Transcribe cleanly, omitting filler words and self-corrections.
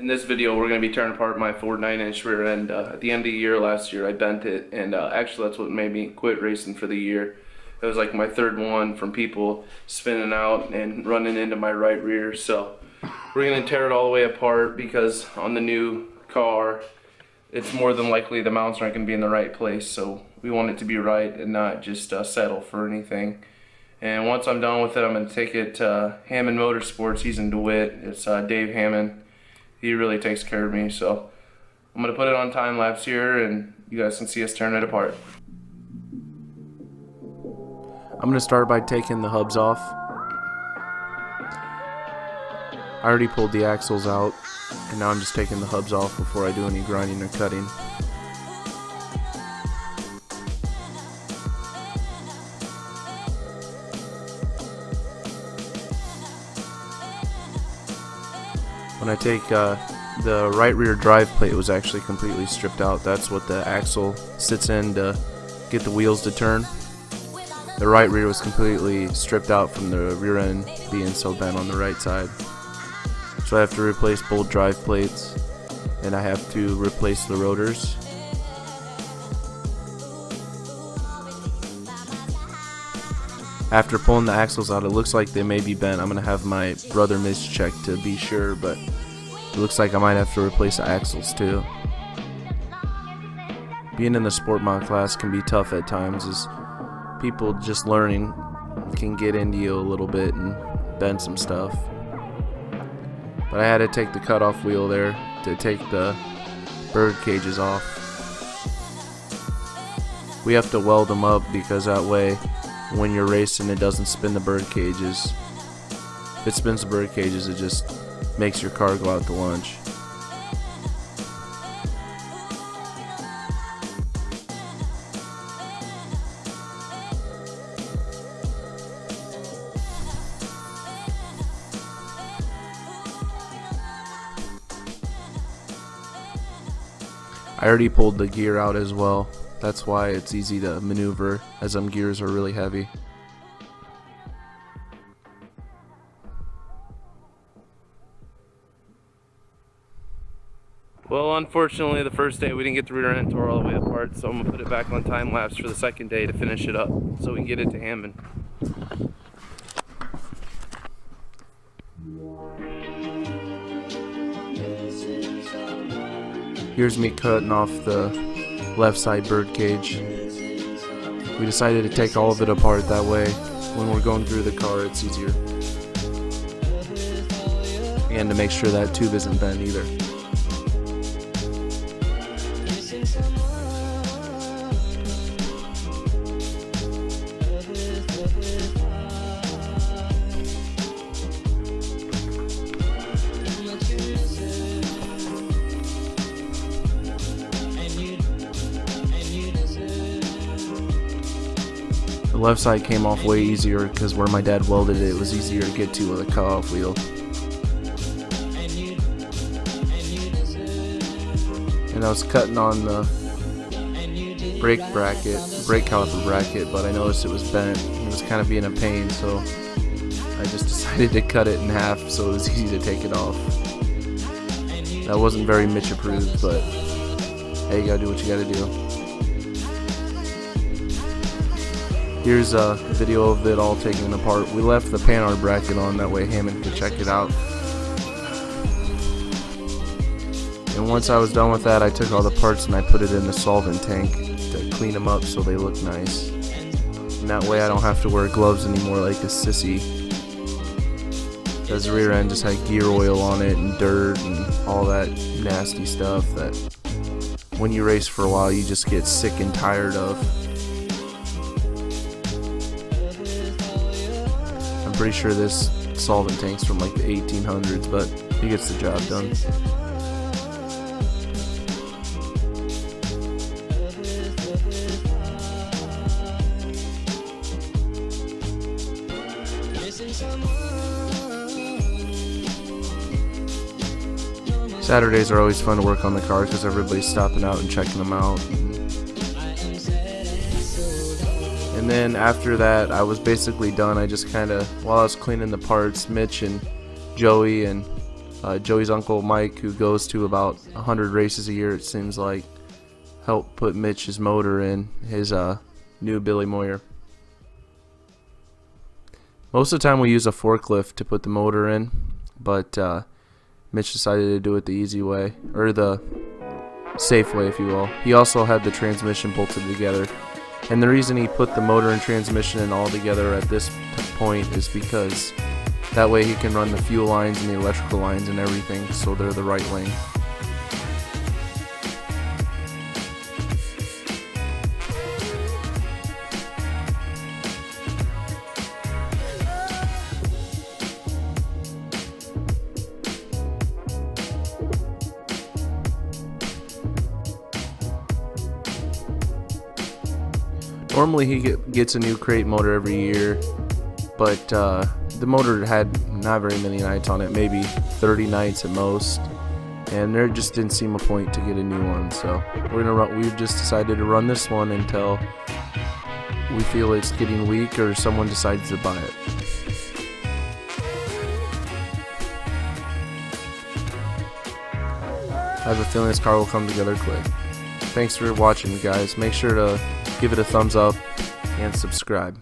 In this video, we're going to be tearing apart my Ford 9-inch rear end. At the end of the year last year, I bent it, and actually that's what made me quit racing for the year. It was like my third one from people spinning out and running into my right rear. So we're going to tear it all the way apart because on the new car, it's more than likely the mounts aren't going to be in the right place. So we want it to be right and not just settle for anything. And once I'm done with it, I'm going to take it to Hammond Motorsports. He's in DeWitt. It's Dave Hammond. He really takes care of me, so I'm going to put it on time lapse here and you guys can see us tearing it apart. I'm going to start by taking the hubs off. I already pulled the axles out, and now I'm just taking the hubs off before I do any grinding or cutting. When I take the right rear drive plate was actually completely stripped out. That's what the axle sits in to get the wheels to turn. The right rear was completely stripped out from the rear end being so bent on the right side. So I have to replace both drive plates, and I have to replace the rotors. After pulling the axles out, it looks like they may be bent. I'm going to have my brother Mitch check to be sure, but it looks like I might have to replace the axles too. Being in the sport mod class can be tough at times, as people just learning can get into you a little bit and bend some stuff. But I had to take the cutoff wheel there to take the bird cages off. We have to weld them up because that way when you're racing it doesn't spin the bird cages. If it spins the bird cages, it just makes your car go out to lunch. I already pulled the gear out as well. That's why it's easy to maneuver, as them gears are really heavy. Well, unfortunately, the first day we didn't get the rear end tore all the way apart, so I'm going to put it back on time lapse for the second day to finish it up so we can get it to Hammond. Here's me cutting off the left side bird cage. We decided to take all of it apart, that way when we're going through the car it's easier. And to make sure that tube isn't bent either. The left side came off way easier because where my dad welded it, it was easier to get to with a cutoff wheel. And I was cutting on the brake caliper bracket, but I noticed it was bent. It was kind of being a pain, so I just decided to cut it in half so it was easy to take it off. That wasn't very Mitch approved, but hey, you gotta do what you gotta do. Here's a video of it all taken apart. We left the Panhard bracket on, that way Hammond could check it out. And once I was done with that, I took all the parts and I put it in the solvent tank to clean them up so they look nice. And that way I don't have to wear gloves anymore like a sissy. Because the rear end just had gear oil on it and dirt and all that nasty stuff that when you race for a while you just get sick and tired of. I'm pretty sure this solvent tank's from like the 1800s, but it gets the job done. Saturdays are always fun to work on the car because everybody's stopping out and checking them out. And then after that, I was basically done. I just kind of, while I was cleaning the parts, Mitch and Joey and Joey's uncle Mike, who goes to about 100 races a year, it seems like, helped put Mitch's motor in his new Billy Moyer. Most of the time we use a forklift to put the motor in, but Mitch decided to do it the easy way, or the safe way, if you will. He also had the transmission bolted together, and the reason he put the motor and transmission in all together at this point is because that way he can run the fuel lines and the electrical lines and everything so they're the right length. Normally he gets a new crate motor every year, but the motor had not very many nights on it, maybe 30 nights at most, and there just didn't seem a point to get a new one. So we just decided to run this one until we feel it's getting weak or someone decides to buy it. I have a feeling this car will come together quick. Thanks for watching, guys. Make sure to give it a thumbs up and subscribe.